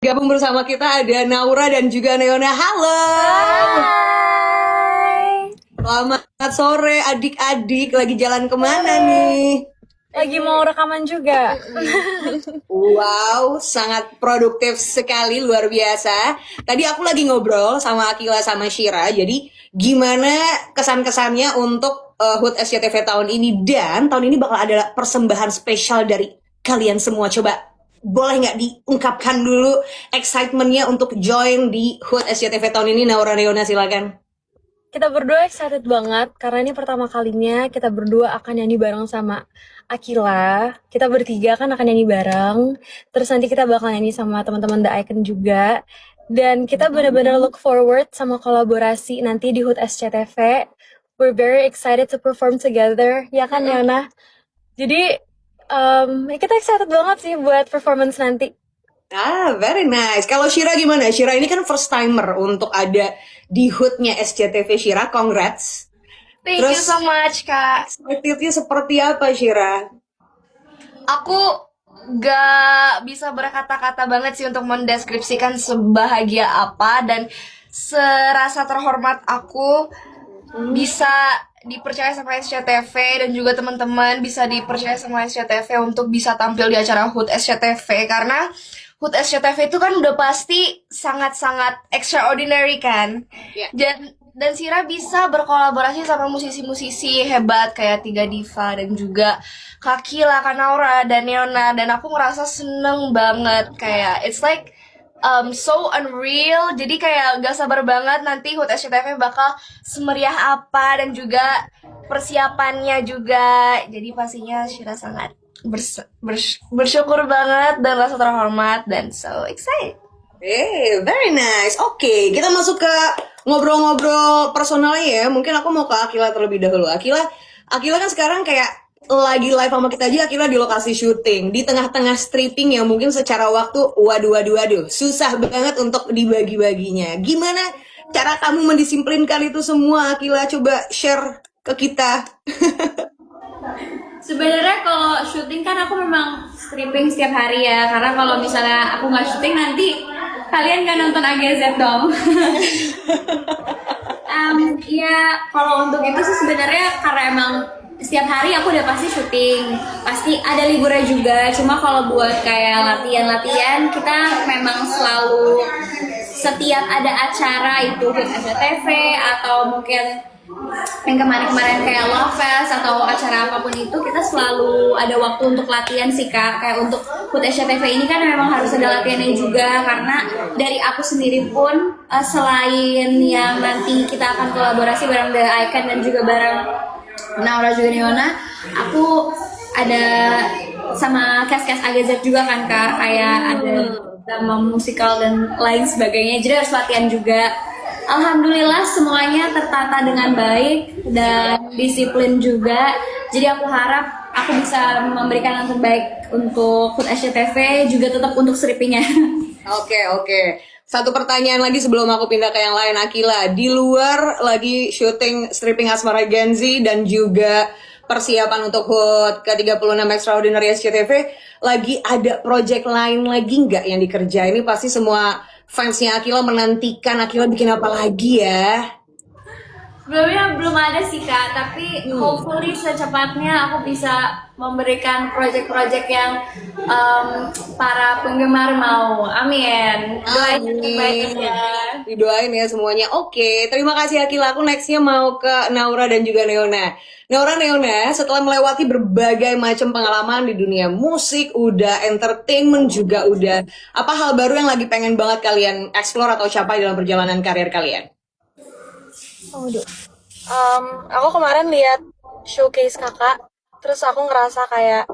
Gabung bersama kita ada Naura dan juga Neona. Halo. Hai. Selamat sore adik-adik. Lagi jalan kemana nih? Lagi mau rekaman juga. Wow, sangat produktif sekali, luar biasa. Tadi aku lagi ngobrol sama Akila sama Shira. Jadi gimana kesan-kesannya untuk HUT SCTV tahun ini. Dan tahun ini bakal ada persembahan spesial dari kalian semua. Coba boleh nggak diungkapkan dulu excitementnya untuk join di HUT SCTV tahun ini? Naura, Neona, silakan. Kita berdua excited banget karena ini pertama kalinya kita berdua akan nyanyi bareng sama Akila. Kita bertiga kan akan nyanyi bareng. Terus nanti kita bakal nyanyi sama teman-teman The Icon juga. Dan kita benar-benar look forward sama kolaborasi nanti di HUT SCTV. We're very excited to perform together, ya kan Yana? Jadi kita excited banget sih buat performance nanti. Very nice. Kalau Shira gimana? Shira ini kan first timer untuk ada di HUT-nya SCTV. Shira, congrats. Thank you Terus so much, Kak. Expected-nya seperti apa, Shira? Aku gak bisa berkata-kata banget sih untuk mendeskripsikan sebahagia apa dan serasa terhormat aku bisa dipercaya sama SCTV dan juga teman-teman bisa dipercaya sama SCTV untuk bisa tampil di acara HUT SCTV karena HUT SCTV itu kan udah pasti sangat-sangat extraordinary kan. Yeah. Dan Sira bisa berkolaborasi sama musisi-musisi hebat kayak Tiga Diva dan juga Kak Kila, Kak Naura, dan Neona. Dan aku ngerasa seneng banget kayak it's like so unreal. Jadi kayak gak sabar banget nanti HUT SCTV bakal semeriah apa dan juga persiapannya juga. Jadi pastinya Shira sangat bersyukur banget dan rasa terhormat dan so excited. Very nice. Oke, kita masuk ke ngobrol-ngobrol personalnya ya. Mungkin aku mau ke Akila terlebih dahulu. Akila kan sekarang kayak lagi live sama kita aja. Akila di lokasi syuting di tengah-tengah stripping yang mungkin secara waktu waduh susah banget untuk dibagi-baginya. Gimana cara kamu mendisiplinkan itu semua, Akila? Coba share ke kita. Sebenarnya kalau syuting kan aku memang stripping setiap hari ya, karena kalau misalnya aku nggak syuting nanti kalian nggak nonton AGZ dong. Ya kalau untuk itu sih sebenarnya karena emang setiap hari aku udah pasti syuting, pasti ada liburnya juga. Cuma kalau buat kayak latihan kita memang selalu setiap ada acara itu di SCTV atau mungkin yang kemarin-kemarin kayak Love Fest atau acara apapun itu kita selalu ada waktu untuk latihan sih Kak. Kayak untuk HUT SCTV ini kan memang harus ada latihannya juga karena dari aku sendiri pun selain yang nanti kita akan kolaborasi bareng The Icon dan juga bareng Naura juga Neona, aku ada sama cast AGZ juga kan Kak, kayak ada drama musikal dan lain sebagainya, jadi harus latihan juga. Alhamdulillah semuanya tertata dengan baik dan disiplin juga. Jadi aku harap aku bisa memberikan yang terbaik untuk HUT SCTV juga tetap untuk strippingnya. Oke. Satu pertanyaan lagi sebelum aku pindah ke yang lain, Akila. Di luar lagi syuting stripping Asmara Genzi dan juga persiapan untuk HUT ke-36 Extraordinary SCTV, lagi ada project lain lagi nggak yang dikerjain? Ini pasti semua fansnya Akila menantikan Akila bikin apa lagi ya? Sebelumnya belum ada sih Kak, tapi hopefully secepatnya aku bisa memberikan project-project yang para penggemar mau. Amin. Doain yang terbaik ya. Didoain ya semuanya. Oke, terima kasih Akila. Aku nextnya mau ke Naura dan juga Neona. Neona, setelah melewati berbagai macam pengalaman di dunia musik, udah entertainment juga udah. Apa hal baru yang lagi pengen banget kalian explore atau capai dalam perjalanan karir kalian? Aku kemarin lihat showcase kakak, terus aku ngerasa kayak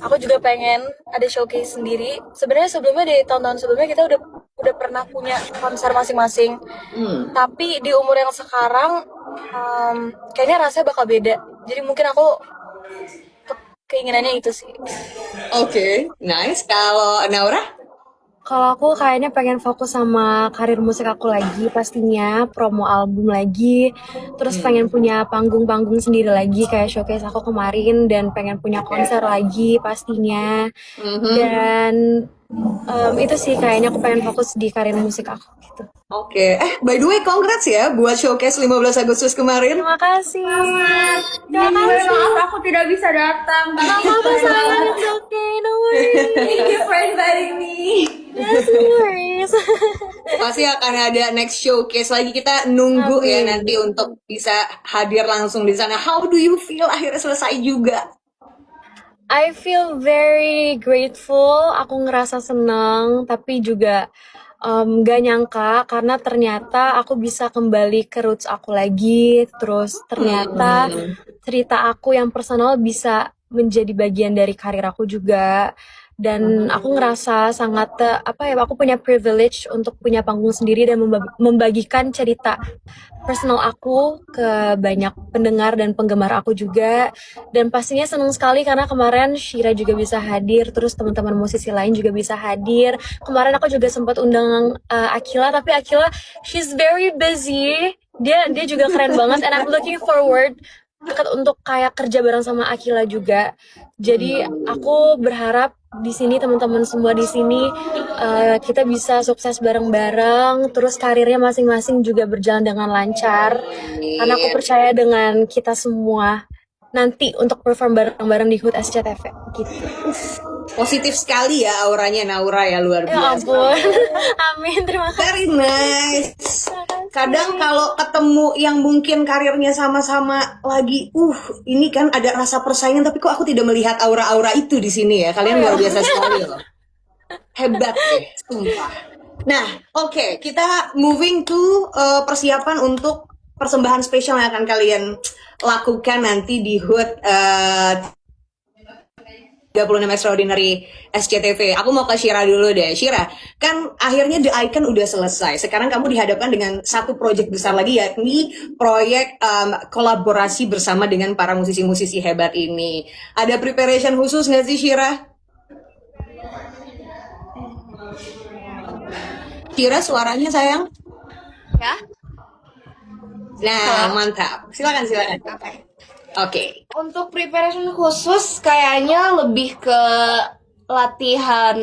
aku juga pengen ada showcase sendiri. Sebenarnya sebelumnya di tahun-tahun sebelumnya kita udah pernah punya konser masing-masing. Tapi di umur yang sekarang kayaknya rasanya bakal beda. Jadi mungkin aku keinginannya itu sih. Oke, nice. Kalau Naura? Kalau aku kayaknya pengen fokus sama karir musik aku lagi, pastinya promo album lagi, terus pengen punya panggung-panggung sendiri lagi kayak showcase aku kemarin, dan pengen punya konser lagi pastinya. Dan Itu sih kayaknya aku pengen fokus di karir musik aku gitu. Oke. By the way, congrats ya buat showcase 15 Agustus kemarin. Terima kasih. Terima Anyway, kasih. maaf aku tidak bisa datang. Gak apa-apa sayang, it's okay, no worries. Thank you for inviting me. Yes, no worries. Pasti akan ada next showcase lagi. Kita nunggu ya nanti untuk bisa hadir langsung di sana. How do you feel akhirnya selesai juga? I feel very grateful. Aku ngerasa senang, tapi juga gak nyangka karena ternyata aku bisa kembali ke roots aku lagi. Terus ternyata cerita aku yang personal bisa menjadi bagian dari karir aku juga. Dan aku ngerasa sangat aku punya privilege untuk punya panggung sendiri dan membagikan cerita personal aku ke banyak pendengar dan penggemar aku juga. Dan pastinya senang sekali karena kemarin Shira juga bisa hadir, terus teman-teman musisi lain juga bisa hadir. Kemarin aku juga sempat undang Akila, tapi Akila she's very busy. Dia juga keren banget, and I'm looking forward untuk kayak kerja bareng sama Akila juga. Jadi aku berharap di sini teman-teman semua di sini kita bisa sukses bareng-bareng, terus karirnya masing-masing juga berjalan dengan lancar. Karena aku percaya dengan kita semua nanti untuk perform bareng-bareng di HUT SCTV gitu. Positif sekali ya auranya Naura ya, luar Ya biasa. ampun. Amin, terima kasih. Very nice. Kadang kalau ketemu yang mungkin karirnya sama-sama lagi, ini kan ada rasa persaingan, tapi kok aku tidak melihat aura-aura itu di sini ya. Kalian luar biasa sekali loh. Hebat deh, sumpah. Nah, oke, kita moving to persiapan untuk persembahan spesial yang akan kalian lakukan nanti di HUT 36 Extraordinary SCTV. Aku mau ke Shira dulu deh. Shira, kan akhirnya The Icon udah selesai. Sekarang kamu dihadapkan dengan satu proyek besar lagi, yakni proyek kolaborasi bersama dengan para musisi-musisi hebat ini. Ada preparation khusus nggak sih, Shira? Shira, suaranya sayang? Ya. Nah, mantap. Silakan. Oke. Untuk preparation khusus kayaknya lebih ke latihan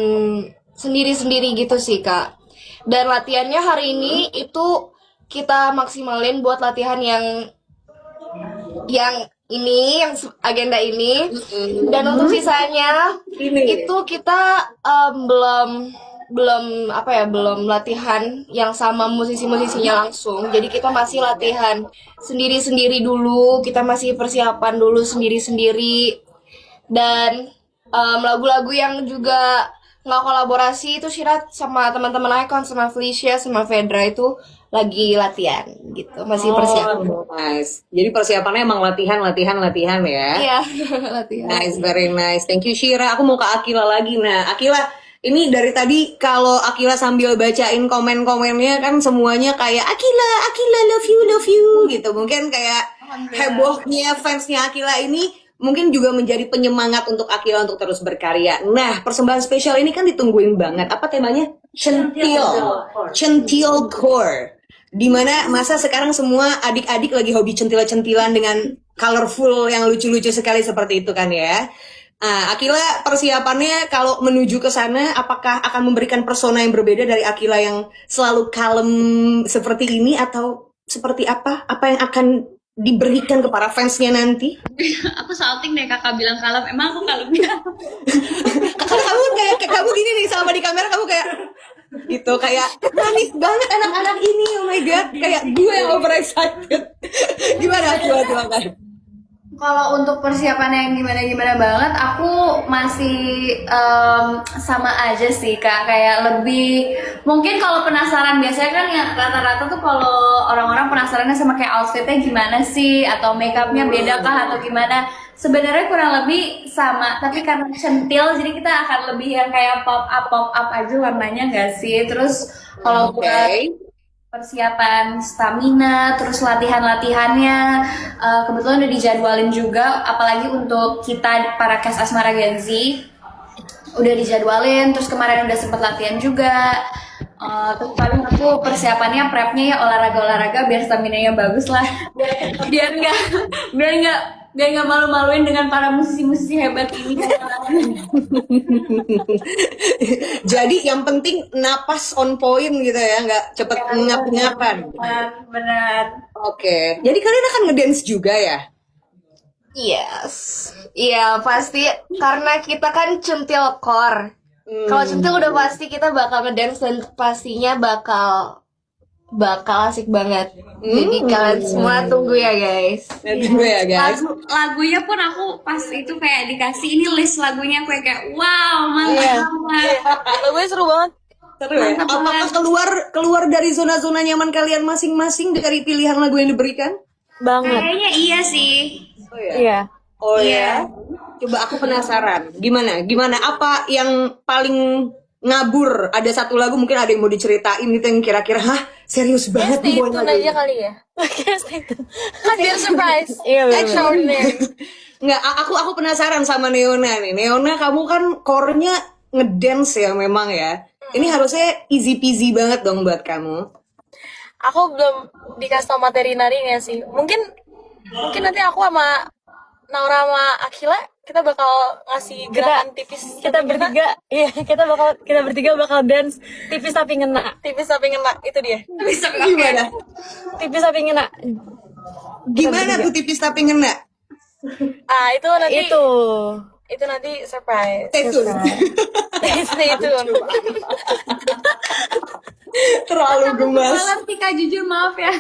sendiri-sendiri gitu sih, Kak. Dan latihannya hari ini itu kita maksimalin buat latihan yang agenda ini. Dan untuk sisanya itu kita belum latihan yang sama musisi-musisinya langsung. Jadi kita masih latihan sendiri-sendiri dulu, kita masih persiapan dulu sendiri-sendiri. Dan lagu-lagu yang juga nggak kolaborasi itu Shira sama teman-teman Icon, sama Felicia, sama Fedra itu lagi latihan gitu, masih persiapan. Nice. Jadi persiapannya emang latihan ya. Iya, latihan. Nice, very nice. Thank you Shira. Aku mau ke Akila lagi. Nah, Akila, ini dari tadi kalau Akila sambil bacain komen-komennya kan semuanya kayak Akila love you gitu. Mungkin kayak hebohnya fansnya Akila ini mungkin juga menjadi penyemangat untuk Akila untuk terus berkarya. Nah, persembahan spesial ini kan ditungguin banget. Apa temanya? Centil Core. Dimana masa sekarang semua adik-adik lagi hobi centil-centilan dengan colorful yang lucu-lucu sekali seperti itu kan ya. Akila persiapannya kalau menuju ke sana apakah akan memberikan persona yang berbeda dari Akila yang selalu kalem seperti ini atau seperti apa? Apa yang akan diberikan ke para fansnya nanti? Aku salting deh kakak bilang kalem. Emang aku kalem ya? Kamu kayak kamu gini nih sama di kamera kamu kayak gitu kayak manis banget anak-anak ini, oh my god, kayak gue yang over excited. Gimana Akila kan? Kalau untuk persiapannya yang gimana-gimana banget, aku masih sama aja sih Kak. Kayak lebih, mungkin kalau penasaran, biasanya kan yang rata-rata tuh kalau orang-orang penasarannya sama kayak outfitnya gimana sih, atau makeupnya beda kah atau gimana. Sebenarnya kurang lebih sama, tapi karena centil, jadi kita akan lebih yang kayak pop up aja warnanya nggak sih. Terus kalau buat persiapan stamina, terus latihannya kebetulan udah dijadwalin juga, apalagi untuk kita para cast Asmara Gen Z udah dijadwalin, terus kemarin udah sempet latihan juga. Terus paling aku persiapannya prepnya ya olahraga biar stamina nya bagus lah, biar nggak biar nggak malu-maluin dengan para musisi-musisi hebat ini. Jadi yang penting napas on point gitu ya, nggak cepet ngap-ngapan. Benar. Oke, jadi kalian akan ngedance juga ya? Yes. Iya, pasti karena kita kan centil core. Kalau centil udah pasti kita bakal ngedance dan pastinya bakal asik banget. Jadi kalian semua tunggu ya guys. Tunggu ya guys. Lagunya pun aku pas itu kayak dikasih ini list lagunya, aku kayak wow, mantap banget. Lagunya seru banget. Seru ya? Apakah keluar dari zona-zona nyaman kalian masing-masing dari pilihan lagu yang diberikan? Banget. Kayaknya iya sih. Oh ya. Iya. Oh ya. Coba aku penasaran. Gimana? Apa yang paling ngabur? Ada satu lagu mungkin ada yang mau diceritain gitu yang kira-kira serius banget Stay nih tune aja kali ya. Oke, stay tune. Kan biar surprise. Iya benar. Extraordinary. Nggak, aku penasaran sama Neona nih. Neona, kamu kan core-nya ngedance ya memang ya. Ini harusnya easy peasy banget dong buat kamu. Aku belum dikasih tau materi narinya sih. Mungkin nanti aku sama Naura sama Akila kita bakal ngasih gerakan tipis. Kita bertiga bakal dance tipis tapi ngena. Itu dia. Gimana? Tipis tapi ngena. Gimana tuh tipis tapi ngena? Itu nanti itu nanti surprise. Stay tune. Stay tune. Terlalu gemas. Ngerti Kak, jujur maaf ya.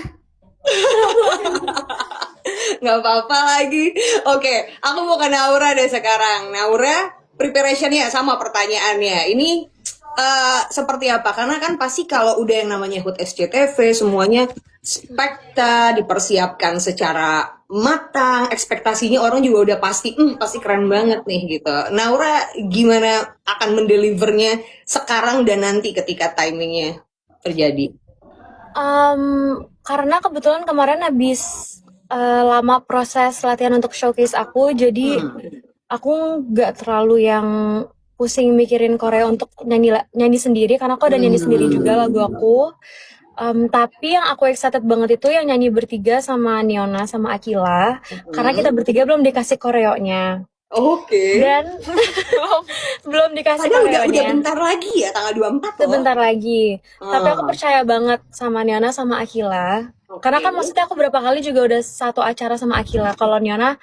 Nggak apa-apa lagi. Oke, aku mau ke Naura deh sekarang. Naura, preparationnya sama pertanyaannya. Ini seperti apa? Karena kan pasti kalau udah yang namanya HUT SCTV semuanya spekta dipersiapkan secara matang, ekspektasinya orang juga udah pasti keren banget nih gitu. Naura gimana akan mendelivernya sekarang dan nanti ketika timingnya terjadi? Karena kebetulan kemarin habis lama proses latihan untuk showcase aku, jadi aku nggak terlalu yang pusing mikirin Korea untuk nyanyi sendiri, karena aku udah nyanyi sendiri juga lagu aku. Tapi yang aku excited banget itu yang nyanyi bertiga sama Neona sama Akila, karena kita bertiga belum dikasih koreonya. Oke. Dan belum dikasih Padahal udah koreonya. bentar lagi ya, tanggal 24 loh. Sebentar lagi. Tapi aku percaya banget sama Neona sama Akila. Karena kan maksudnya aku berapa kali juga udah satu acara sama Akila. Kalau Neona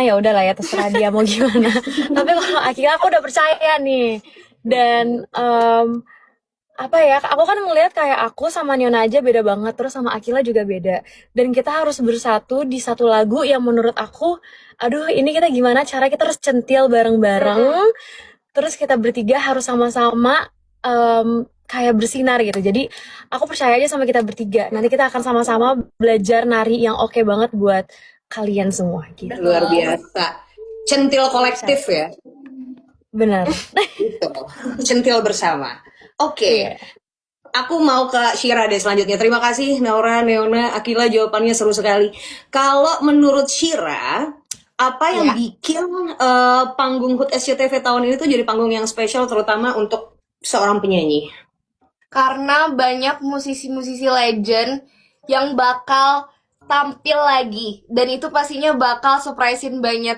ya udahlah ya, terserah dia mau gimana. Tapi kalau Akila aku udah percaya nih. Dan aku kan ngelihat kayak aku sama Neona aja beda banget, terus sama Akila juga beda. Dan kita harus bersatu di satu lagu yang menurut aku, aduh ini kita gimana cara kita harus centil bareng-bareng. Terus kita bertiga harus sama-sama kayak bersinar gitu. Jadi aku percaya aja sama kita bertiga. Nanti kita akan sama-sama belajar nari yang oke banget buat kalian semua gitu. Luar biasa. Centil kolektif ya. Benar. Gitu. Centil bersama. Oke. Aku mau ke Shira deh selanjutnya. Terima kasih Naura, Neona, Akila, jawabannya seru sekali. Kalau menurut Shira, apa yang bikin panggung HUT SCTV tahun ini tuh jadi panggung yang spesial terutama untuk seorang penyanyi? Karena banyak musisi-musisi legend yang bakal tampil lagi. Dan itu pastinya bakal surprisein banyak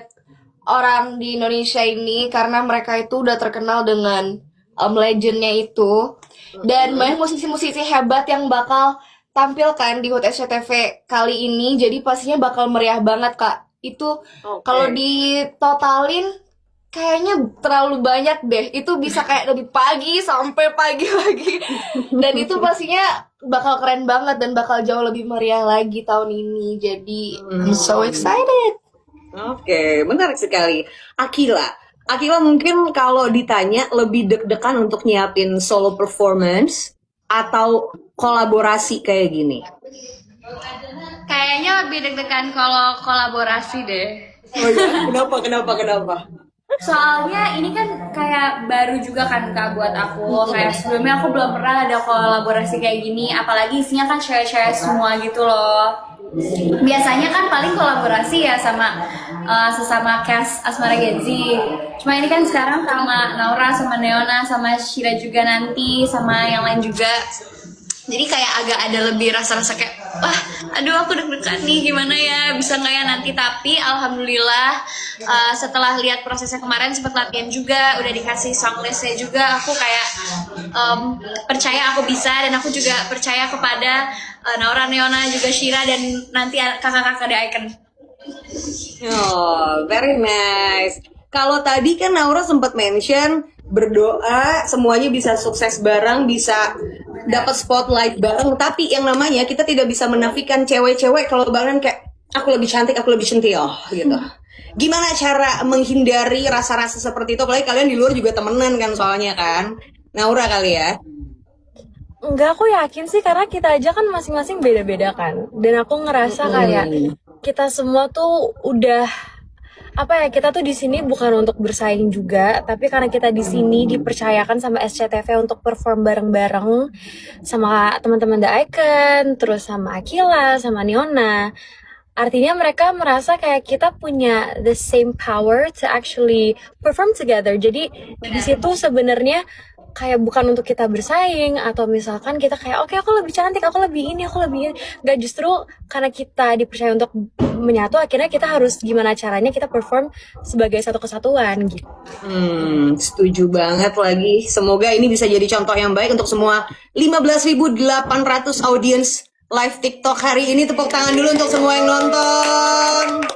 orang di Indonesia ini. Karena mereka itu udah terkenal dengan legendnya itu. Dan banyak musisi-musisi hebat yang bakal tampil kan di HUT SCTV kali ini. Jadi pastinya bakal meriah banget Kak. Itu kalau ditotalin kayaknya terlalu banyak deh. Itu bisa kayak dari pagi sampai pagi lagi. Dan itu pastinya bakal keren banget dan bakal jauh lebih meriah lagi tahun ini. Jadi I'm so excited. Oke, menarik sekali. Akila mungkin kalau ditanya lebih deg-degan untuk nyiapin solo performance atau kolaborasi kayak gini? Kayaknya lebih deg-degan kalau kolaborasi deh. Oh iya, kenapa? Soalnya ini kan kayak baru juga kan Kak buat aku. Kayak sebelumnya aku belum pernah ada kolaborasi kayak gini. Apalagi isinya kan share-share semua gitu loh. Biasanya kan paling kolaborasi ya sama sesama cast Asmara Genzi. Cuma ini kan sekarang sama Naura, sama Neona, sama Shira juga nanti, sama yang lain juga. Jadi kayak agak ada lebih rasa-rasa kayak, wah, aduh aku deg-degan nih, gimana ya, bisa nggak ya nanti. Tapi alhamdulillah setelah lihat prosesnya kemarin, sempat latihan juga, udah dikasih songlistnya juga, aku kayak percaya aku bisa, dan aku juga percaya kepada Naura, Neona, juga Shira, dan nanti kakak-kakak The Icon. Oh, very nice. Kalau tadi kan Naura sempat mention berdoa semuanya bisa sukses bareng, bisa dapat spotlight bareng. Tapi yang namanya kita tidak bisa menafikan cewek-cewek kalau bareng kayak aku lebih cantik, aku lebih centil gitu. Gimana cara menghindari rasa-rasa seperti itu? Apalagi kalian di luar juga temenan kan soalnya kan. Naura kali ya. Enggak, aku yakin sih karena kita aja kan masing-masing beda-beda kan. Dan aku ngerasa kayak kita semua tuh udah apa ya, kita tuh di sini bukan untuk bersaing juga, tapi karena kita di sini dipercayakan sama SCTV untuk perform bareng-bareng sama teman-teman The Icon, terus sama Akila, sama Neona. Artinya mereka merasa kayak kita punya the same power to actually perform together. Jadi di situ sebenarnya kayak bukan untuk kita bersaing atau misalkan kita kayak oke, aku lebih cantik, aku lebih ini, aku lebih ini. Nggak, justru karena kita dipercaya untuk menyatu, akhirnya kita harus gimana caranya kita perform sebagai satu kesatuan gitu. Setuju banget lagi. Semoga ini bisa jadi contoh yang baik untuk semua 15.800 audiens live TikTok hari ini. Tepuk tangan dulu untuk semua yang nonton.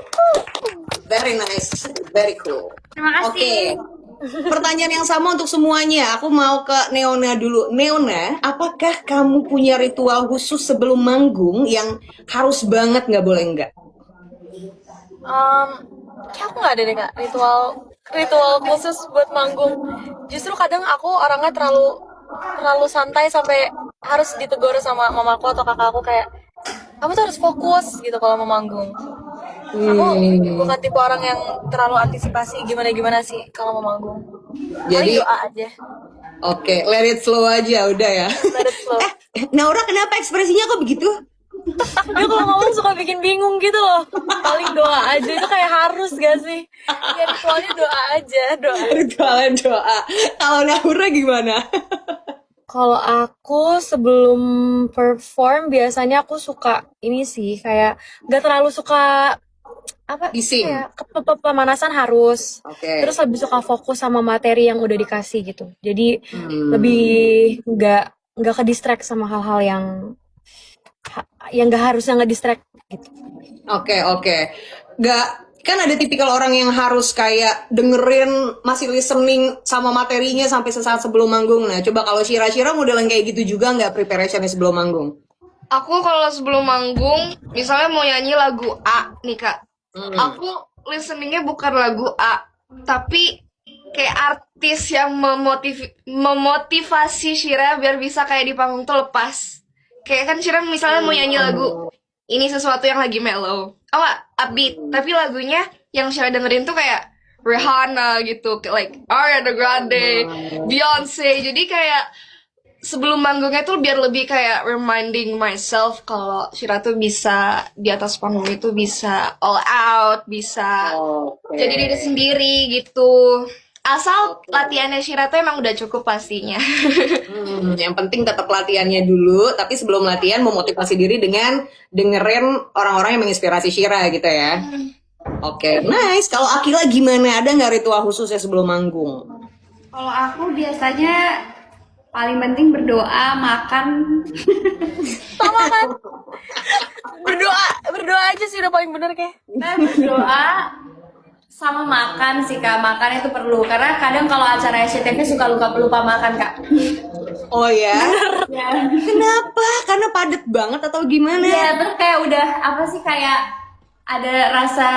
Very nice, very cool. Terima kasih. Oke. Pertanyaan yang sama untuk semuanya. Aku mau ke Neona dulu. Neona, apakah kamu punya ritual khusus sebelum manggung yang harus banget nggak boleh nggak? Kayak aku nggak ada deh Kak, ritual khusus buat manggung. Justru kadang aku orangnya terlalu santai sampai harus ditegur sama mamaku atau kakakku kayak kamu tuh harus fokus gitu kalau mau manggung. Aku bukan tipe orang yang terlalu antisipasi gimana sih kalau mau manggung. Jadi doa aja. Oke, let it flow aja udah ya. Let it flow. Naura kenapa ekspresinya kok begitu? Dia kalau ngomong suka bikin bingung gitu loh. Paling doa aja itu kayak harus gak sih? Ya ritualnya doa aja, doa. Ritualnya doa. Kalau Naura gimana? Kalau aku sebelum perform biasanya aku suka ini sih kayak gak terlalu suka apa Bising. kayak pemanasan harus. Oke. Terus lebih suka fokus sama materi yang udah dikasih gitu. Jadi lebih nggak ke distract sama hal-hal yang nggak harusnya nge-distract gitu. Oke. Gak, kan ada tipikal orang yang harus kayak dengerin, masih listening sama materinya sampai sesaat sebelum manggung. Nah, coba kalau Shira model yang kayak gitu juga nggak preparationnya sebelum manggung? Aku kalau sebelum manggung, misalnya mau nyanyi lagu A nih Kak, aku listeningnya bukan lagu A, tapi kayak artis yang memotivasi Shira biar bisa kayak di panggung tuh lepas. Kayak kan Shira misalnya mau nyanyi lagu ini sesuatu yang lagi mellow, upbeat, tapi lagunya yang Shira dengerin tuh kayak Rihanna gitu, like Ariana Grande, Beyonce. Jadi kayak sebelum manggungnya tuh biar lebih kayak reminding myself kalau Shira tuh bisa di atas panggung itu bisa all out, bisa jadi diri sendiri gitu. Asal latihannya Shira tuh emang udah cukup pastinya. Yang penting tetap latihannya dulu, tapi sebelum latihan memotivasi diri dengan dengerin orang-orang yang menginspirasi Shira gitu ya. Oke, nice. Kalau Akila gimana? Ada nggak ritual khususnya sebelum manggung? Kalau aku biasanya paling penting berdoa, makan. Sama kan? berdoa aja sih udah paling bener kayak. Berdoa sama makan sih Kak, makan itu perlu karena kadang kalau acara SCTV suka lupa makan Kak. Oh ya? Ya. Kenapa? Karena padet banget atau gimana? Ya terus kayak udah apa sih kayak ada rasa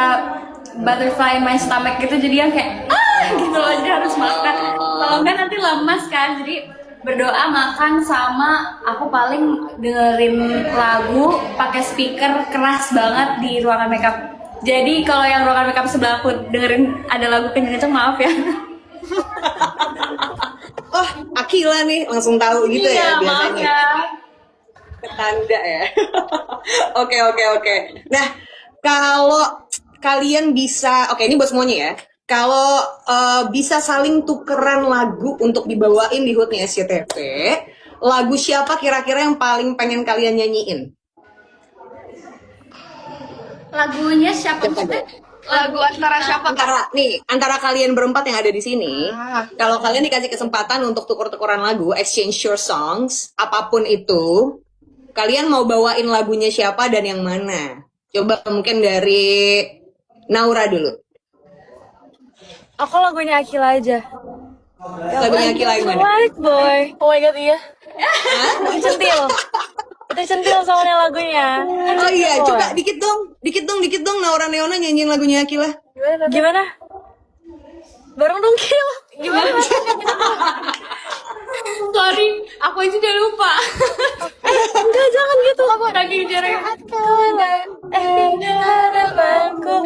butterfly in my stomach gitu, jadi yang kayak gitu loh, jadi harus makan. Kalau enggak nanti lemas kan, jadi berdoa, makan, sama aku paling dengerin lagu pakai speaker keras banget di ruangan makeup. Jadi kalau yang ruangan makeup sebelah aku dengerin ada lagu kenceng-kenceng, maaf ya. Oh, Akila nih langsung tahu gitu ya Maaf biasanya. ya. Ketanda ya. Oke. Nah, kalau kalian bisa, oke ini buat semuanya ya. Kalau bisa saling tukeran lagu untuk dibawain di HUT-nya SCTV, lagu siapa kira-kira yang paling pengen kalian nyanyiin? Lagunya siapa Siapa maksudnya? tuh? Lagu antara siapa Kak? Antara kalian berempat yang ada di sini, Ah. kalau kalian dikasih kesempatan untuk tukur-tukuran lagu, exchange your songs, apapun itu, kalian mau bawain lagunya siapa dan yang mana? Coba mungkin dari Naura dulu. Aku lagunya Akila aja. Lagunya Akila yang mana? Like boy. Oh my god, iya. Itu centil. Itu centil soalnya lagunya. Kan Oh centil, iya, boy. coba dikit dong Naura Neona nyanyiin lagunya Akila. Gimana? Bareng dong, Kil. Gimana? Sorry, aku aja udah lupa. Enggak, jangan gitu. Lagi jarang. Harapanku.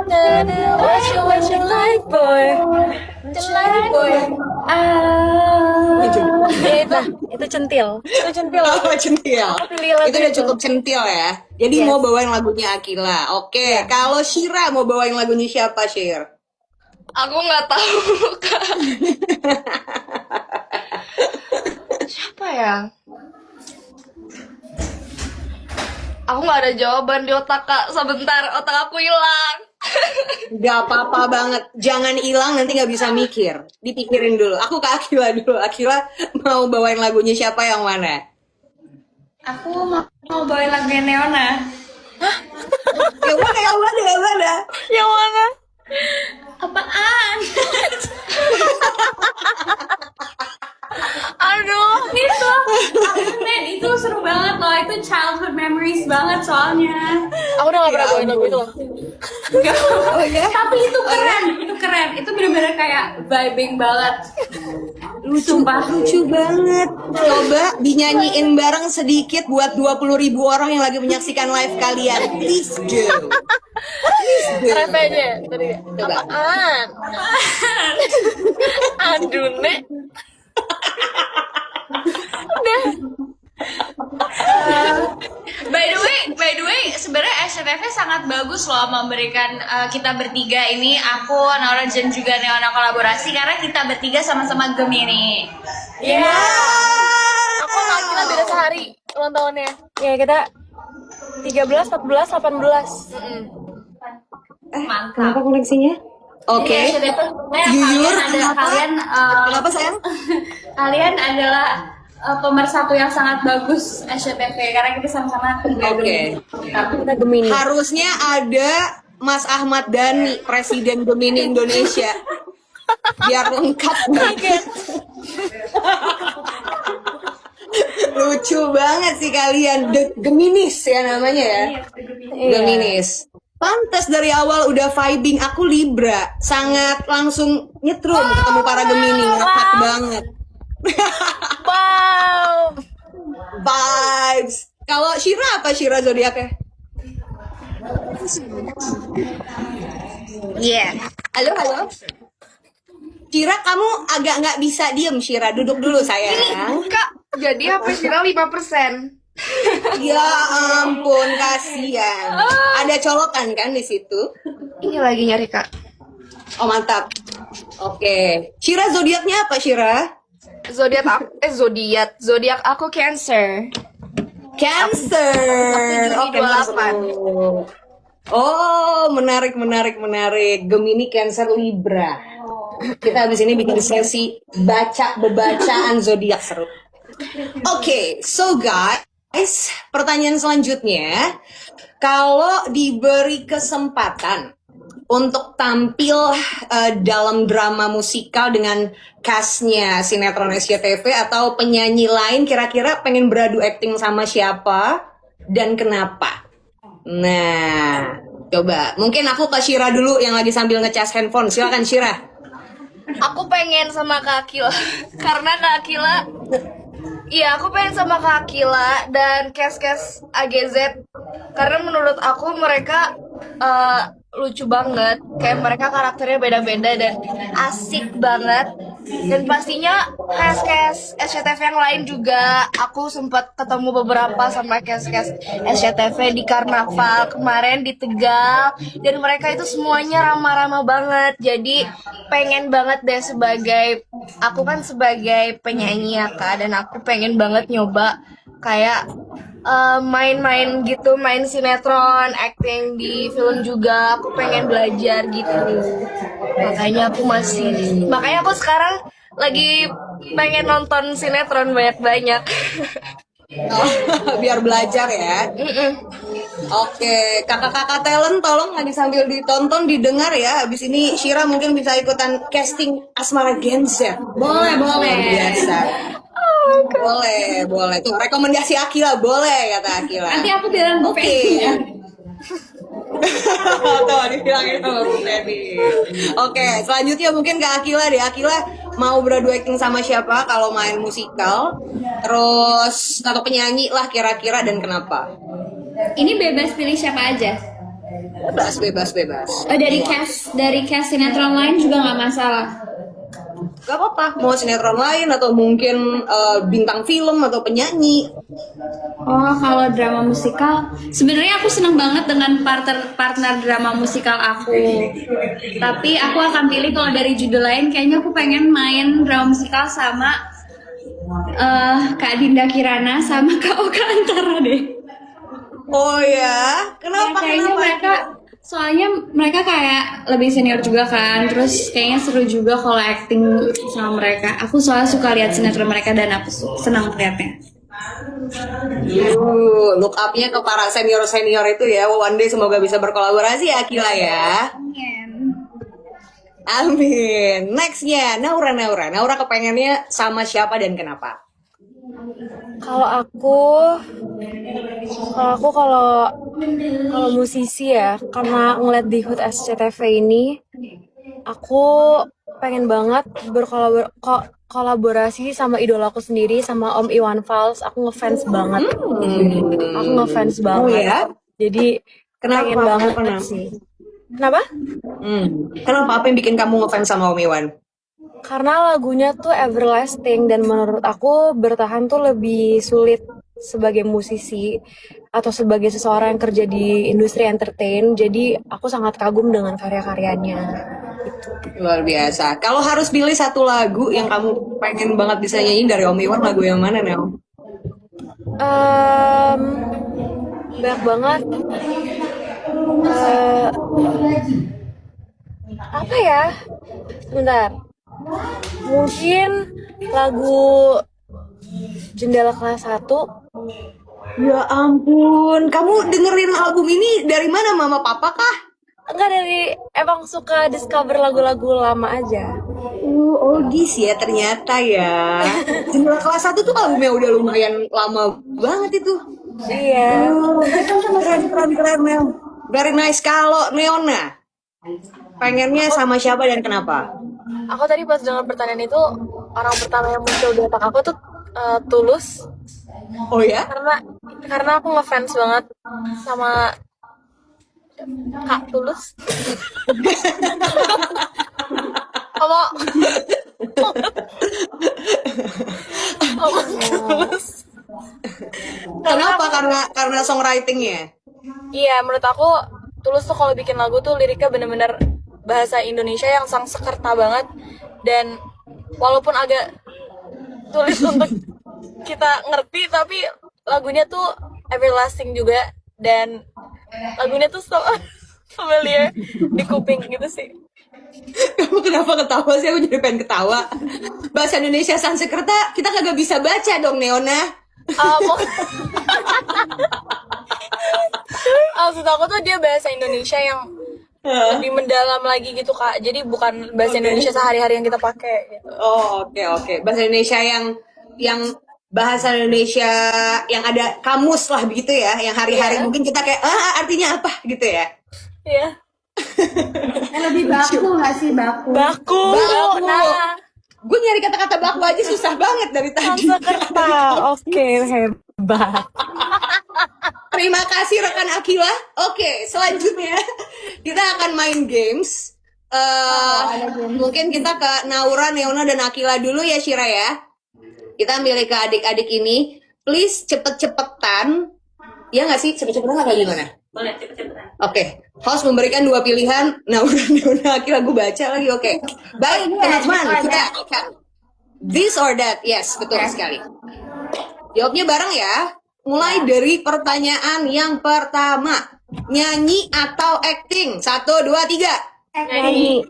What you like, boy? Like boy. Itu centil. Itu centil. Oh, centil. Aku pilih lagu Itu udah itu. cukup centil ya. Jadi Yes. mau bawain lagunya Akila. Oke, kalau Shira mau bawain lagunya siapa, Shir? Aku nggak tahu Kak. Siapa ya? Aku nggak ada jawaban di otak Kak. Sebentar, otak aku hilang. Gak apa-apa banget. Jangan hilang, nanti gak bisa mikir. Dipikirin dulu. Aku ke Akila dulu. Akila mau bawain lagunya siapa yang mana? Aku mau bawain lagunya Neona. Yang mana, yang mana, yang mana? Yang mana? Apaan? Aduh, Itu, men, itu seru banget loh. Itu childhood memories banget soalnya. aku udah gak pernah bawain lagu itu loh. Oh ya? Tapi itu keren. Itu bener-bener kayak vibing banget. Lucu banget. Coba dinyanyiin bareng sedikit buat 20.000 orang yang lagi menyaksikan live kalian. Please do. Refe aja tadi. Coba. Apaan? Aduh, Nek. By the way, sebenarnya SCTV sangat bagus loh memberikan kita bertiga ini, aku, Naura dan juga Neona kolaborasi karena kita bertiga sama-sama Gemini. Iya. Aku sama Akila beda sehari ulang tahunnya. Ya, kita 13, 14, 18. Mantap. Kenapa koneksinya? Oke. SCTV, Jujur, kalian Kenapa sayang? kalian adalah pemersatu yang sangat bagus SCTV karena kita sama-sama tiga Oke. Gemini. Kita Gemini. Harusnya ada Mas Ahmad Dhani, Presiden Gemini Indonesia. Biar lengkap banget. Lucu banget sih kalian. The Geminis ya namanya ya. Geminis. Pantes dari awal udah vibing. Aku Libra. Sangat langsung nyetrum ketemu para Gemini. Ngakak banget. Wow. Vibes. Kalau Shira apa Shira zodiaknya? Iya. Halo. Shira, kamu agak nggak bisa diem, Shira. Duduk dulu, sayang. Kak, jadi HP Shira 5%. Ya ampun, kasihan. Ada colokan kan di situ? Ini lagi nyari Kak. Oh, mantap. Oke. Shira, zodiaknya apa, Shira? Zodiak aku Cancer. Cancer. Juni 28. masuk. Oh, menarik. Gemini, Cancer, Libra. Kita habis ini bikin sesi bebacaan zodiak seru. Oke, so guys, pertanyaan selanjutnya, kalau diberi kesempatan untuk tampil dalam drama musikal dengan castnya sinetron SCTV atau penyanyi lain, kira-kira pengen beradu akting sama siapa dan kenapa? Nah, coba. Mungkin aku ke Shira dulu yang lagi sambil ngecas handphone. Silakan Shira. Aku pengen sama Kak Akila. Karena Kak Akila, iya aku pengen sama Kak Akila dan Kes AGZ. Karena menurut aku mereka lucu banget. Kayak mereka karakternya beda-beda dan asik banget. Dan pastinya cast-cast SCTV yang lain juga. Aku sempat ketemu beberapa sama cast-cast SCTV di Karnaval kemarin di Tegal. Dan mereka itu semuanya ramah-ramah banget. Jadi pengen banget deh aku kan sebagai penyanyi ya Kak. Dan aku pengen banget nyoba kayak main-main gitu, main sinetron, acting di film juga. Aku pengen belajar gitu. Makanya aku sekarang lagi pengen nonton sinetron banyak-banyak. Biar belajar ya. Oke, kakak-kakak talent tolong lagi sambil ditonton, didengar ya. Habis ini Shira mungkin bisa ikutan casting Asmara Genzer. Boleh, boleh. Biasa. Boleh. Tuh, rekomendasi Akila boleh kata Akila. Nanti aku bilang Bu Oke. Feni. Tuh, dibilangin sama Bu Feni. Oke, selanjutnya mungkin ke Akila deh. Akila mau beradu acting sama siapa kalau main musikal? Terus atau penyanyi lah kira-kira dan kenapa? Ini bebas pilih siapa aja. Bebas. Oh, dari cast sinetron lain juga nggak masalah. Gak apa-apa, mau sinetron lain atau mungkin bintang film atau penyanyi. Oh, kalau drama musikal, sebenarnya aku seneng banget dengan partner drama musikal aku. Tapi aku akan pilih kalau dari judul lain, kayaknya aku pengen main drama musikal sama Kak Dinda Kirana sama Kak Oka Antara deh. Oh ya, kenapa? Kayaknya kenapa? soalnya mereka kayak lebih senior juga kan, terus kayaknya seru juga kalau acting sama mereka. Aku soalnya suka lihat sinetron mereka dan aku senang lihatnya. Look up-nya ke para senior-senior itu ya. One day semoga bisa berkolaborasi ya Akila ya. Amin. Nextnya Naura kepengennya sama siapa dan kenapa? Kalau musisi ya, karena ngeliat di HUT SCTV ini, aku pengen banget berkolaborasi sama idolaku sendiri, sama Om Iwan Fals. Aku ngefans banget. Oh ya? Jadi pengen banget sih. Kenapa? Kenapa? Apa yang bikin kamu ngefans sama Om Iwan? Karena lagunya tuh everlasting dan menurut aku bertahan tuh lebih sulit sebagai musisi atau sebagai seseorang yang kerja di industri entertain. Jadi aku sangat kagum dengan karya-karyanya. Gitu. Luar biasa. Kalau harus pilih satu lagu yang kamu pengen banget bisa nyanyi dari Om Iwan, lagu yang mana Nel? Banyak banget. Apa ya? Sebentar. Mungkin lagu Jendela Kelas 1. Ya ampun, kamu dengerin album ini dari mana, Mama Papa kah? Enggak, emang suka discover lagu-lagu lama aja. Oldies ya ternyata ya. Jendela Kelas 1 tuh albumnya udah lumayan lama banget itu. Iya. Keren Mel. Very nice. Kalau Neona, pengennya sama siapa dan kenapa? Aku tadi pas dengar pertanyaan itu, orang pertama yang muncul di otak aku tuh Tulus. Oh ya? Karena aku ngefans banget sama Kak Tulus. Ngomong Tulus. Kenapa? Karena songwritingnya. Iya, menurut aku Tulus tuh kalau bikin lagu tuh liriknya bener-bener bahasa Indonesia yang sangsekerta banget, dan walaupun agak sulit untuk kita ngerti, tapi lagunya tuh everlasting juga, dan lagunya tuh familiar di kuping gitu sih. Kamu kenapa ketawa sih? Aku jadi pengen ketawa. Bahasa Indonesia Sanskerta kita kagak bisa baca dong, Neona. Maksud aku tuh dia bahasa Indonesia yang lebih mendalam lagi gitu Kak. Jadi bukan bahasa Indonesia sehari-hari yang kita pakai gitu. Oh, oke. Bahasa Indonesia yang bahasa Indonesia yang ada kamus lah begitu ya, yang hari-hari mungkin kita kayak artinya apa gitu ya. Iya. Lebih baku nggak sih baku? Baku. Nah, gue nyari kata-kata baku aja susah banget dari tadi. Sanskerta. Oke, hebat. Terima kasih rekan Akila. Oke, selanjutnya kita akan main games. Mungkin kita ke Naura, Neona, dan Akila dulu ya, Shira ya. Kita milih ke adik-adik ini. Please cepet-cepetan. Ya nggak sih? Cepet-cepetan apa gimana? Boleh cepet-cepetan. Oke, host memberikan 2 pilihan. Naura, Neona, Akila. Gue baca lagi, oke. Baik, teman-teman. Kita this or that. Yes, betul sekali. Jawabnya bareng ya. Mulai dari pertanyaan yang pertama. Nyanyi atau acting? 1, 2, 3. Nyanyi.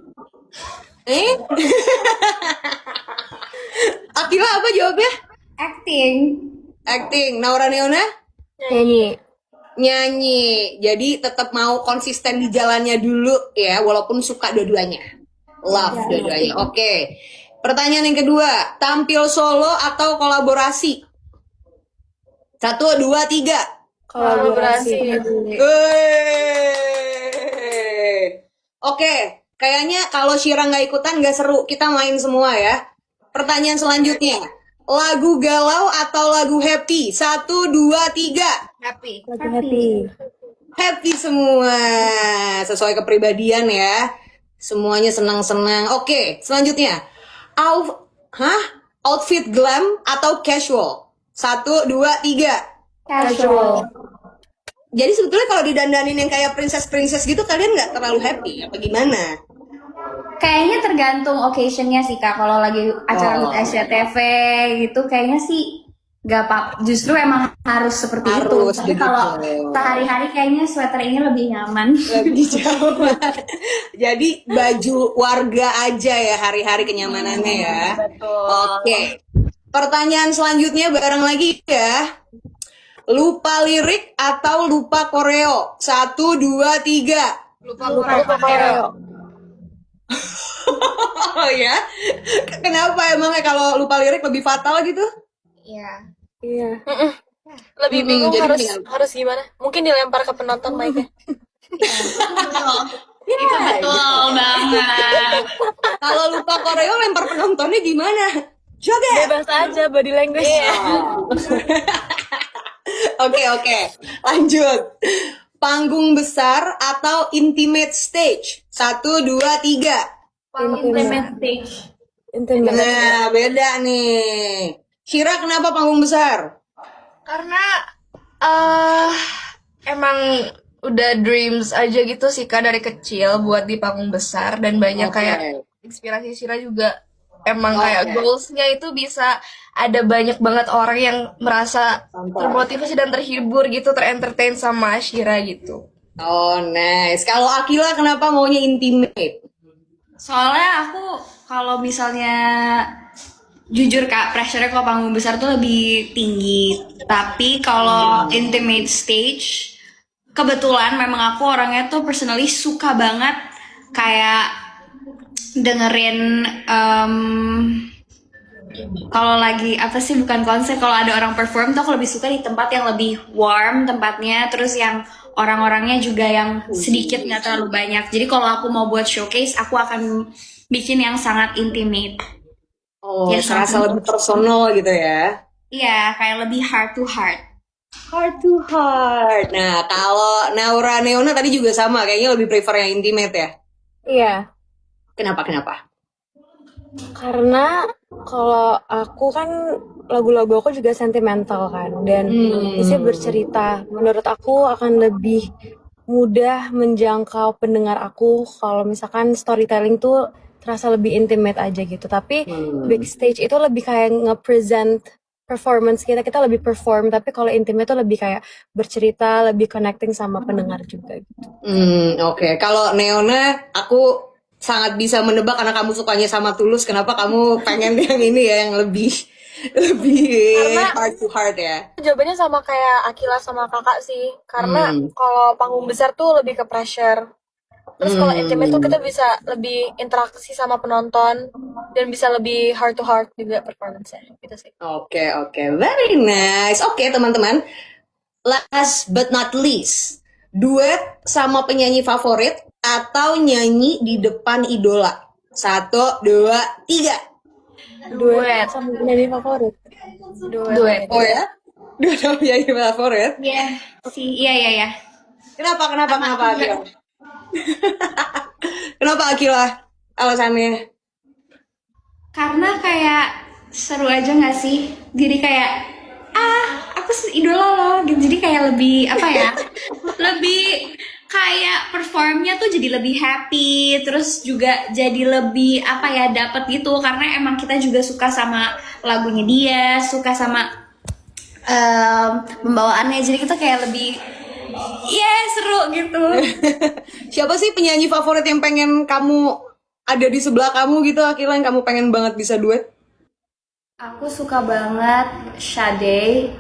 Akila apa jawabnya? Acting. Acting. Naura, Neona? Nyanyi. Nyanyi. Jadi tetap mau konsisten di jalannya dulu ya, walaupun suka dua-duanya. Love dua-duanya. Oke. Pertanyaan yang kedua, tampil solo atau kolaborasi? 1, 2, 3. Kolaborasi. Oke, kayaknya kalau Shira nggak ikutan nggak seru. Kita main semua ya. Pertanyaan selanjutnya, lagu galau atau lagu happy? 1, 2, 3. Happy. Lagi happy. Happy semua, sesuai kepribadian ya. Semuanya senang-senang. Oke, selanjutnya, outfit glam atau casual? 1, 2, 3. Casual. Jadi sebetulnya kalau didandanin yang kayak princess gitu, kalian nggak terlalu happy apa gimana? Kayaknya tergantung occasionnya sih Kak. Kalau lagi acara HUT SCTV gitu, kayaknya sih gak apa. Justru emang harus seperti itu. Harus Tapi begitu. kalau sehari-hari kayaknya sweater ini lebih nyaman. Lebih jauh. Jadi baju warga aja ya hari-hari kenyamanannya ya. Oke. Pertanyaan selanjutnya bareng lagi ya. Lupa lirik atau lupa koreo? 1, 2, 3. Lupa Koreo. Oh ya? Kenapa emangnya kalau lupa lirik lebih fatal gitu? Iya. Iya. Lebih bingung jadi harus bingung. harus gimana? Mungkin dilempar ke penonton mic-nya. Itu betul banget. Kalau lupa koreo lempar penontonnya gimana? Joget. Bebas aja body language. Oke. Lanjut. Panggung besar atau intimate stage? 1, 2, 3. Intimate stage. Intimate. Nah, beda nih. Shira kenapa panggung besar? Karena emang udah dreams aja gitu sih Kak dari kecil buat di panggung besar, dan banyak Oke. kayak inspirasi Shira juga emang kayak goalsnya itu bisa ada banyak banget orang yang merasa termotivasi dan terhibur gitu, terentertain sama Shira gitu. Oh, nice. Kalau Akila kenapa maunya intimate? Soalnya aku kalau misalnya jujur Kak, pressure-nya kalau panggung besar tuh lebih tinggi. Tapi kalau intimate stage, kebetulan memang aku orangnya tuh personally suka banget kayak dengerin kalau lagi apa sih, bukan konser, kalau ada orang perform tuh aku lebih suka di tempat yang lebih warm tempatnya, terus yang orang-orangnya juga yang sedikit, nggak terlalu banyak. Jadi kalau aku mau buat showcase, aku akan bikin yang sangat intimate. Oh, Ya, serasa sama. lebih personal gitu ya. Iya, kayak lebih heart to heart. Heart to heart. Nah, kalau Naura, Neona tadi juga sama, kayaknya lebih prefer yang intimate ya. Iya. Kenapa? Karena kalau aku kan lagu-lagu aku juga sentimental kan, dan isi bercerita. Menurut aku akan lebih mudah menjangkau pendengar aku kalau misalkan storytelling tuh terasa lebih intimate aja gitu. Tapi big stage itu lebih kayak nge-present performance kita lebih perform. Tapi kalau intimate tuh lebih kayak bercerita, lebih connecting sama pendengar juga gitu. Oke. Kalau Neona, aku sangat bisa menebak karena kamu sukanya sama Tulus. Kenapa kamu pengen yang ini ya, yang lebih Karena- heart to heart ya? Jawabannya sama kayak Akila sama kakak sih. Karena kalau panggung besar tuh lebih ke pressure. Terus kalau intimate tuh kita bisa lebih interaksi sama penonton dan bisa lebih heart to heart juga performance-nya gitu sih. Oke, very nice. Oke, teman-teman. Last but not least, duet sama penyanyi favorit atau nyanyi di depan idola? 1, 2, 3. Duet sama penyanyi favorit. Duet. Oh ya? Duet sama penyanyi favorit? Iya, sih, iya. Kenapa? Akil? Kenapa Akila? Alasannya? Karena kayak seru aja nggak sih? Jadi kayak aku idola lo gitu. Jadi kayak lebih apa ya? Lebih kayak performnya tuh jadi lebih happy, terus juga jadi lebih apa ya, dapet gitu karena emang kita juga suka sama lagunya dia, suka sama pembawaannya, jadi kita kayak lebih seru gitu. Siapa sih penyanyi favorit yang pengen kamu ada di sebelah kamu gitu, Akila, yang kamu pengen banget bisa duet? Aku suka banget Sade.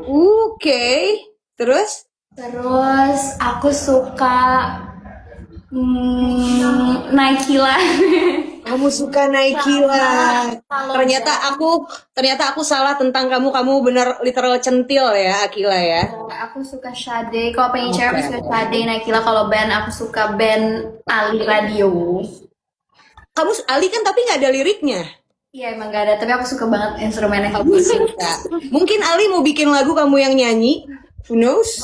Oke. Terus? Terus aku suka Naikila. Kamu suka Naikila. Ternyata aku salah tentang kamu. Kamu bener literal centil ya, Akila ya. Aku suka Sade. Kalau pengen cewek aku suka Sade, Naikila. Kalau band aku suka band Ali Radio. Kamu Ali kan tapi nggak ada liriknya. Iya emang gak ada, tapi aku suka banget instrumennya. Kamu suka. Mungkin Ali mau bikin lagu kamu yang nyanyi. Who knows?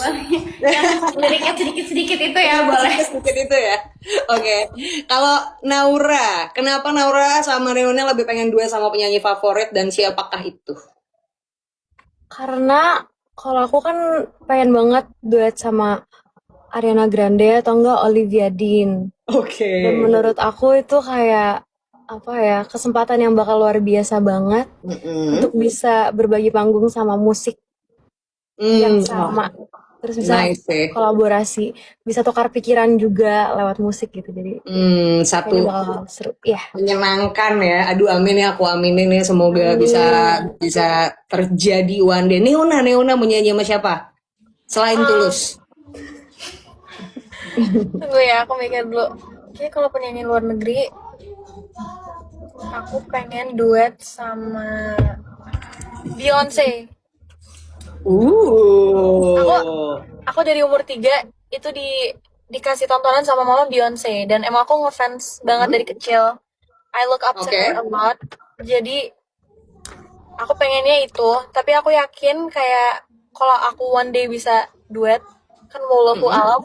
Liriknya sedikit-sedikit itu ya boleh. Sedikit itu ya. Oke. Kalau Naura, kenapa Naura sama Neona lebih pengen duet sama penyanyi favorit dan siapakah itu? Karena kalau aku kan pengen banget duet sama Ariana Grande atau enggak Olivia Dean. Oke. Dan menurut aku itu kayak apa ya, kesempatan yang bakal luar biasa banget untuk bisa berbagi panggung sama musik yang sama. Terus bisa Nice, kolaborasi, bisa tukar pikiran juga lewat musik gitu. Jadi satu kayaknya bakal seru. Ya. menyenangkan ya. Aduh amin ya, aku aminin ya, semoga bisa terjadi one day. Neona mau nyanyi sama siapa? Selain Tulus. Tunggu ya, aku mikir dulu. Oke, kalau penyanyi luar negeri, aku pengen duet sama Beyonce. Aku dari umur 3 itu dikasih tontonan sama mama Beyonce, dan emang aku ngefans banget dari kecil. I look up to her a lot. Jadi aku pengennya itu, tapi aku yakin kayak kalau aku one day bisa duet, kan wallahu alam,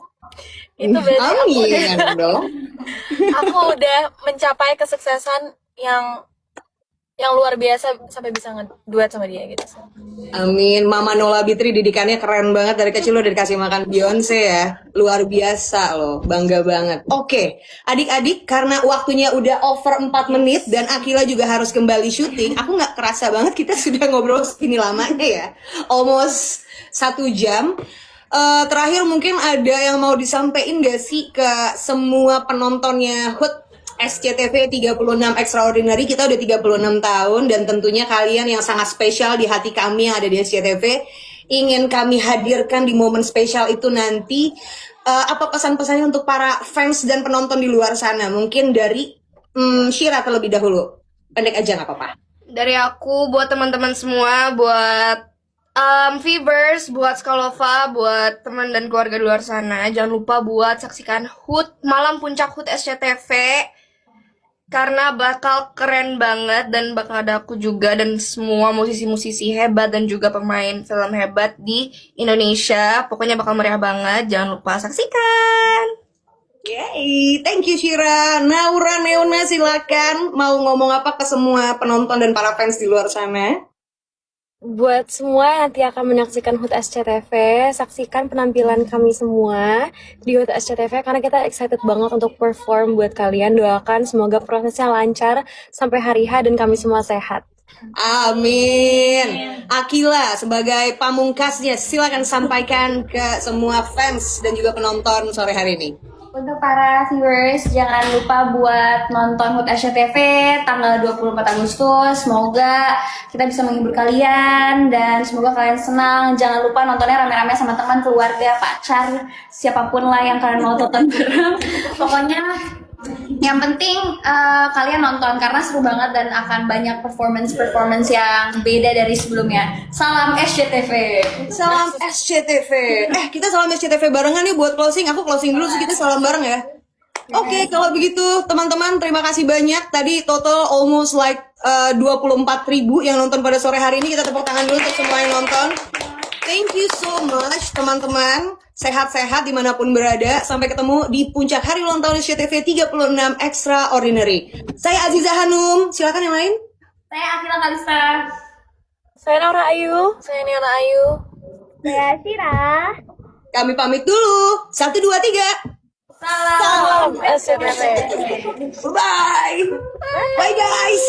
itu berarti aku udah mencapai kesuksesan yang luar biasa sampai bisa ngeduet sama dia gitu. Amin. Mama Nola Bitri didikannya keren banget, dari kecil lo dikasih makan Beyonce ya. Luar biasa loh, bangga banget. Oke, adik-adik, karena waktunya udah over 4 menit dan Akila juga harus kembali syuting, aku nggak kerasa banget kita sudah ngobrol segini lamanya ya. Almost 1 jam. Terakhir mungkin ada yang mau disampaikan gak sih ke semua penontonnya HUT SCTV 36 Extraordinary? Kita udah 36 tahun dan tentunya kalian yang sangat spesial di hati kami yang ada di SCTV ingin kami hadirkan di momen spesial itu nanti. Apa pesan-pesannya untuk para fans dan penonton di luar sana? Mungkin dari Shira terlebih dahulu. Pendek aja nggak apa-apa. Dari aku buat teman-teman semua, buat Vibers, buat Skalova, buat teman dan keluarga di luar sana, jangan lupa buat saksikan HUT Malam Puncak HUT SCTV karena bakal keren banget dan bakal ada aku juga dan semua musisi-musisi hebat dan juga pemain film hebat di Indonesia. Pokoknya bakal meriah banget, jangan lupa saksikan. Yay, thank you Shira. Naura, Neona, silakan mau ngomong apa ke semua penonton dan para fans di luar sana? Buat semua yang nanti akan menyaksikan HUT SCTV, saksikan penampilan kami semua di HUT SCTV karena kita excited banget untuk perform buat kalian. Doakan semoga prosesnya lancar sampai hari H dan kami semua sehat. Amin. Akila sebagai pamungkasnya silakan sampaikan ke semua fans dan juga penonton sore hari ini. Untuk para viewers, jangan lupa buat nonton HUT SCTV tanggal 24 Agustus. Semoga kita bisa menghibur kalian dan semoga kalian senang. Jangan lupa nontonnya rame-rame sama teman, keluarga, pacar, siapapun lah yang kalian mau tonton bareng. Pokoknya yang penting kalian nonton karena seru banget dan akan banyak performance yang beda dari sebelumnya. Salam SCTV. Salam SCTV. Kita salam SCTV barengan nih buat closing. Aku closing dulu, kita salam bareng ya. Oke, kalau begitu teman-teman terima kasih banyak. Tadi total almost like 24.000 yang nonton pada sore hari ini. Kita tepuk tangan dulu untuk semua yang nonton. Thank you so much teman-teman. Sehat-sehat dimanapun berada. Sampai ketemu di puncak hari ulang tahun SCTV 36 Extraordinary. Saya Aziza Hanum. Silakan yang lain. Saya Akila Kalista. Saya Naura Ayu. Saya Niana Ayu. Saya Sira. Kami pamit dulu. 1, 2, 3. Salam. SCTV. Bye. Bye guys.